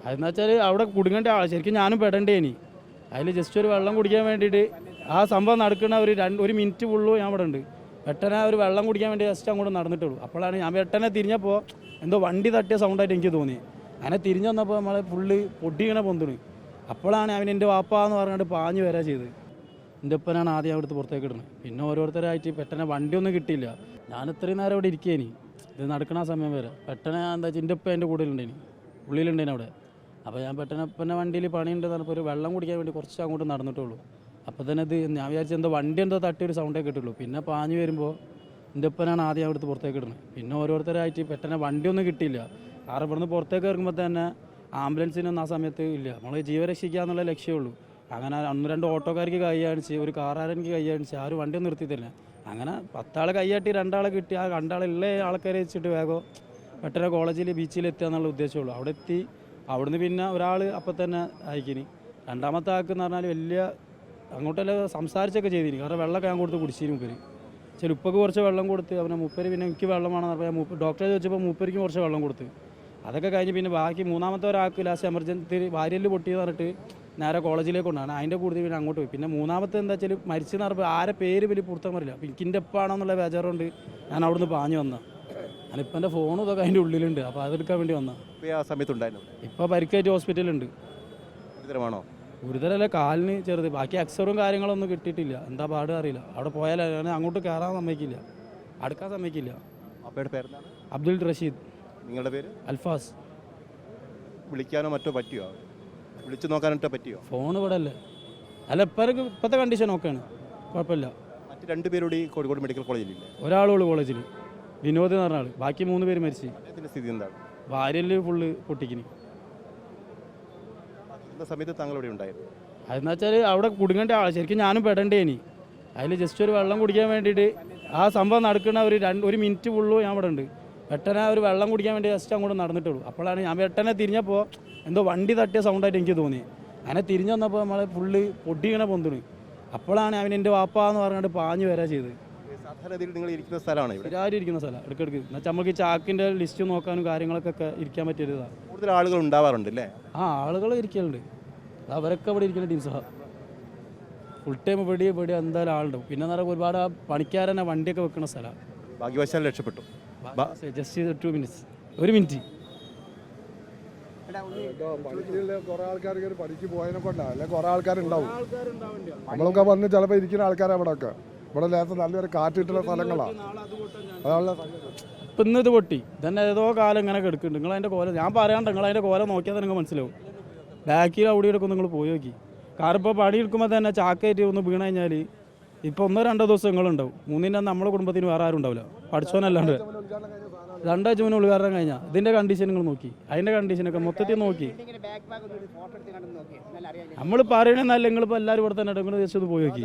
അതെന്ന് വെച്ചാൽ അവിടെ കുടുങ്ങേണ്ട ആൾ ശരിക്കും ഞാനും പെടേണ്ടേനി. അതിൽ ജസ്റ്റ് ഒരു വെള്ളം കുടിക്കാൻ വേണ്ടിയിട്ട് ആ സംഭവം നടക്കുന്ന ഒരു മിനിറ്റ് ഫുള്ളു ഞാൻ ഇവിടെ ഉണ്ട്. പെട്ടെന്ന് ഒരു വെള്ളം കുടിക്കാൻ വേണ്ടി ജസ്റ്റ് അങ്ങോട്ട് നടന്നിട്ടുള്ളൂ. അപ്പോഴാണ് ഞാൻ പെട്ടെന്ന് തിരിഞ്ഞപ്പോൾ എന്തോ വണ്ടി തട്ടിയ സൗണ്ടായിട്ട് എനിക്ക് തോന്നി. അങ്ങനെ തിരിഞ്ഞു വന്നപ്പോൾ നമ്മളെ ഫുള്ള് പൊടിയിങ്ങനെ പൊന്തുണ്. അപ്പോഴാണ് അവൻ എൻ്റെ വാപ്പാന്ന് പറഞ്ഞിട്ട് പാഞ്ഞ് വരാ ചെയ്ത്. എൻ്റെ ഒപ്പനാണ് ആദ്യം അവിടുത്തെ പുറത്തേക്ക് ഇടുന്നത്. പിന്നെ ഓരോരുത്തരായിട്ട് പെട്ടെന്ന് വണ്ടിയൊന്നും കിട്ടിയില്ല. ഞാൻ ഇത്രയും നേരം ഇവിടെ ഇരിക്കേനി ഇത് നടക്കണ സമയം വരെ. പെട്ടെന്ന് ഞാൻ എന്താ വെച്ചാൽ എൻ്റെ ഒപ്പം എൻ്റെ കൂടുതലുണ്ടേനി ഉള്ളിലുണ്ടേനി അവിടെ. അപ്പോൾ ഞാൻ പെട്ടെന്ന് വണ്ടിയിൽ പണിയുണ്ടെന്ന് പറഞ്ഞപ്പോൾ ഒരു വെള്ളം കുടിക്കാൻ വേണ്ടി കുറച്ച് അങ്ങോട്ട് നടന്നിട്ടുള്ളൂ. അപ്പോൾ തന്നെ ഇത് ഞാൻ വിചാരിച്ച എന്തോ വണ്ടി എന്തോ തട്ടി ഒരു സൗണ്ടേ കിട്ടുള്ളൂ. പിന്നെ പാഞ്ഞ് വരുമ്പോൾ എൻ്റെ ഒപ്പനാണ് ആദ്യം അവിടുത്തെ പുറത്തേക്ക് ഇടുന്നത്. പിന്നെ ഓരോരുത്തരായിട്ട് പെട്ടെന്ന് വണ്ടിയൊന്നും കിട്ടിയില്ല. കാരണം ഇവിടുന്ന് പുറത്തേക്ക് ഇറങ്ങുമ്പോൾ തന്നെ ആംബുലൻസിനൊന്നും ആ സമയത്ത് ഇല്ല. നമ്മൾ ജീവൻ രക്ഷിക്കുക എന്നുള്ള ലക്ഷ്യമുള്ളൂ. അങ്ങനെ 1-2 ഓട്ടോക്കാർക്ക് കൈ കാണിച്ച് ഒരു കാറുകാരനിക്ക് കൈ കാണിച്ച് ആരും വണ്ടി ഒന്നും നിർത്തിയിട്ടില്ല. അങ്ങനെ 10 ആളെ കൈയാട്ടി 2 ആളെ കിട്ടി. ആ 2 ആളുള്ള ആൾക്കാരെ വെച്ചിട്ട് വേഗം പെട്ടെന്ന് കോളേജിൽ ബീച്ചിൽ എത്തുക എന്നുള്ള ഉദ്ദേശമുള്ളൂ. അവിടെ എത്തി. അവിടുന്ന് പിന്നെ ഒരാൾ അപ്പം തന്നെ അയക്കിനി. രണ്ടാമത്തെ ആൾക്കെന്ന് പറഞ്ഞാൽ വലിയ അങ്ങോട്ടെല്ലാം സംസാരിച്ചൊക്കെ ചെയ്തിരിക്കും. കാരണം വെള്ളമൊക്കെ ഞാൻ കൊടുത്ത് കുടിച്ചിരുന്നു മൂപ്പര്. ചില ഉപ്പൊക്കെ കുറച്ച് വെള്ളം കൊടുത്ത് അവനെ മൂപ്പര് പിന്നെ എനിക്ക് വെള്ളം വേണമെന്ന് പറഞ്ഞാൽ ഡോക്ടറെ ചോദിച്ചപ്പോൾ മൂപ്പരിക്കും കുറച്ച് വെള്ളം കൊടുത്ത്. അതൊക്കെ കഴിഞ്ഞ് പിന്നെ ബാക്കി മൂന്നാമത്തെ ഒരാൾക്ക് ലാസ്റ്റ് എമർജൻസി വാരിയല് പൊട്ടിയെന്ന് പറഞ്ഞിട്ട് നേരെ കോളേജിലേക്ക് കൊണ്ടാണ്. അതിൻ്റെ കൂടുതൽ പിന്നെ അങ്ങോട്ട് പോയി. പിന്നെ മൂന്നാമത്തെ എന്താ വെച്ചാൽ മരിച്ചെന്ന് പറഞ്ഞപ്പോൾ ആരെ പേര് വലിയ പുറത്താൻ പറ്റില്ല. അപ്പോൾ എനിക്ക് എൻ്റെ എപ്പാണെന്നുള്ള ബേജാറുകൊണ്ട് ഞാൻ അവിടുന്ന് പാഞ്ഞു വന്ന. ഞാനിപ്പോൾ എൻ്റെ ഫോണും ഇതൊക്കെ അതിൻ്റെ ഉള്ളിലുണ്ട്. അപ്പോൾ അതെടുക്കാൻ വേണ്ടി വന്ന. ആ സമയത്തുണ്ടായിരുന്നു. ഇപ്പോൾ പരിക്കേറ്റ് ഹോസ്പിറ്റലുണ്ട്. ഗുരുതരമാണോ? ഗുരുതരമല്ല, കാലിന് ചെറുത്. ബാക്കി എക്സറും കാര്യങ്ങളൊന്നും കിട്ടിയിട്ടില്ല. എന്താ പാട് അറിയില്ല. അവിടെ പോയാൽ അങ്ങോട്ട് കയറാൻ സമ്മതിക്കില്ല, അടുക്കാൻ സമ്മതിക്കില്ല. അപ്പയുടെ പേരെന്താണ്? അബ്ദുൽ റഷീദ്. നിങ്ങളുടെ പേര്? അൽഫാസ്. വിളിക്കാനോ മറ്റോ പറ്റിയോ? വിളിച്ചു നോക്കാനോ പറ്റിയോ? ഫോൺ ഇവിടെ അല്ലേ. അല്ല, ഇപ്പോഴത്തെ കണ്ടീഷൻ ഓക്കെയാണ്, കുഴപ്പമില്ല. മറ്റ് 2 പേരോട് കോഴിക്കോട് മെഡിക്കൽ കോളേജിലില്ലേ? ഒരാളുള്ളൂ കോളേജിൽ, വിനോദ് എന്ന് പറഞ്ഞ ആൾ. ബാക്കി 3 പേര് മരിച്ചു. അതിൻ്റെ സ്ഥിതി എന്താണ്? വാര്യല് ഫുള്ള് പൊട്ടിക്കിന്. സമയത്ത് താങ്കൾ ഇവിടെ ഉണ്ടായിരുന്നു. അതെന്ന് വെച്ചാൽ അവിടെ കുടുങ്ങേണ്ട ആൾ ശരിക്കും ഞാനും പെടേണ്ടേനി. അതിൽ ജസ്റ്റ് ഒരു വെള്ളം കുടിക്കാൻ വേണ്ടിയിട്ട് ആ സംഭവം നടക്കുന്ന ഒരു മിനിറ്റ് ഫുള്ളു ഞാൻ ഇവിടെ ഉണ്ട്. പെട്ടെന്ന് ഒരു വെള്ളം കുടിക്കാൻ വേണ്ടി ജസ്റ്റ് അങ്ങോട്ട് നടന്നിട്ടുള്ളൂ. അപ്പോഴാണ് ഞാൻ പെട്ടെന്ന് തിരിഞ്ഞപ്പോൾ എന്തോ വണ്ടി തട്ടിയ സൗണ്ടായിട്ട് എനിക്ക് തോന്നി. അങ്ങനെ തിരിഞ്ഞു വന്നപ്പോൾ നമ്മളെ ഫുള്ള് പൊടിയിങ്ങനെ പൊന്തുണ്. അപ്പോഴാണ് അവൻ എൻ്റെ വാപ്പാന്ന് പറഞ്ഞിട്ട് പാഞ്ഞ് വരാ ചെയ്ത്. സാധാരണ നിങ്ങൾ ഇരിക്കുന്ന സ്ഥലമാണ് ഇവിടെ? ആരും ഇരിക്കുന്ന സ്ഥലം ഇടയ്ക്കിടയ്ക്ക് എന്നുവെച്ചാൽ നമുക്ക് ഈ ചാക്കിൻ്റെ ലിസ്റ്റ് നോക്കാനും കാര്യങ്ങൾക്കൊക്കെ ഇരിക്കാൻ പറ്റിയതാണ്. കൂടുതൽ ആളുകൾ ഉണ്ടാവാറുണ്ട് അല്ലേ? ആ, ആളുകൾ ഇരിക്കലുണ്ട്. അവരൊക്കെ ഇവിടെ ഇരിക്കുന്ന ടീംസാണ്. ഫുൾ ടൈം ഇവിടെ എന്തായാലും ആളുണ്ടാവും. പിന്നെ എന്ന് പറഞ്ഞാൽ ഒരുപാട് പണിക്കാരനെ വണ്ടിയൊക്കെ വെക്കുന്ന സ്ഥലമാണ്. ഭാഗ്യവശാൽ രക്ഷപ്പെട്ടു. Just 2 minutes, 1 minute. കുറെ ആൾക്കാർക്ക് പണിക്ക് പോയതിനെ കൊണ്ടാണ്, അല്ലെങ്കിൽ കുറെ ആൾക്കാരുണ്ടാവും. നമ്മളൊക്കെ വന്ന് ചിലപ്പോൾ ഇരിക്കുന്ന ആൾക്കാരാണ് ഇവിടെയൊക്കെ. ഇവിടെ നേരത്തെ നല്ലൊരു കാറ്റിട്ടുള്ള സ്ഥലങ്ങളാണ്. അതാണ് ഇപ്പം ഇന്ന് ഇത് പൊട്ടി തന്നെ ഏതോ കാലം ഇങ്ങനെ കിടക്കുന്നുണ്ട്. നിങ്ങൾ അതിൻ്റെ കോല ഞാൻ പറയാണ്ട് നിങ്ങൾ അതിൻ്റെ കോല നോക്കിയാൽ നിങ്ങൾക്ക് മനസ്സിലാവും. ബാക്കിൽ അവിടെ എടുക്കും നിങ്ങൾ പോയി നോക്കി. കാരണം ഇപ്പോൾ പണി എടുക്കുമ്പോൾ തന്നെ ചാക്കയായിട്ട് ഒന്ന് വീണ് കഴിഞ്ഞാൽ ഇപ്പോൾ 1-2 ദിവസം നിങ്ങളുണ്ടാവും. 3 നമ്മളെ കുടുംബത്തിന് വേറെ ആരും ഉണ്ടാവില്ല, പഠിച്ചോനല്ലാണ്ട്. 2 ആഴ്ച മുന്നേ ഉദ്ഘാടനം കഴിഞ്ഞാൽ ഇതിൻ്റെ കണ്ടീഷൻ നിങ്ങൾ നോക്കി, അതിൻ്റെ കണ്ടീഷനൊക്കെ മൊത്തത്തിൽ നോക്കി. നമ്മൾ പറയണമെന്നല്ല, നിങ്ങളിപ്പോൾ എല്ലാവരും ഇവിടെ തന്നെ നിങ്ങൾ ജസ്റ്റ് ഒന്ന് പോയി നോക്കി.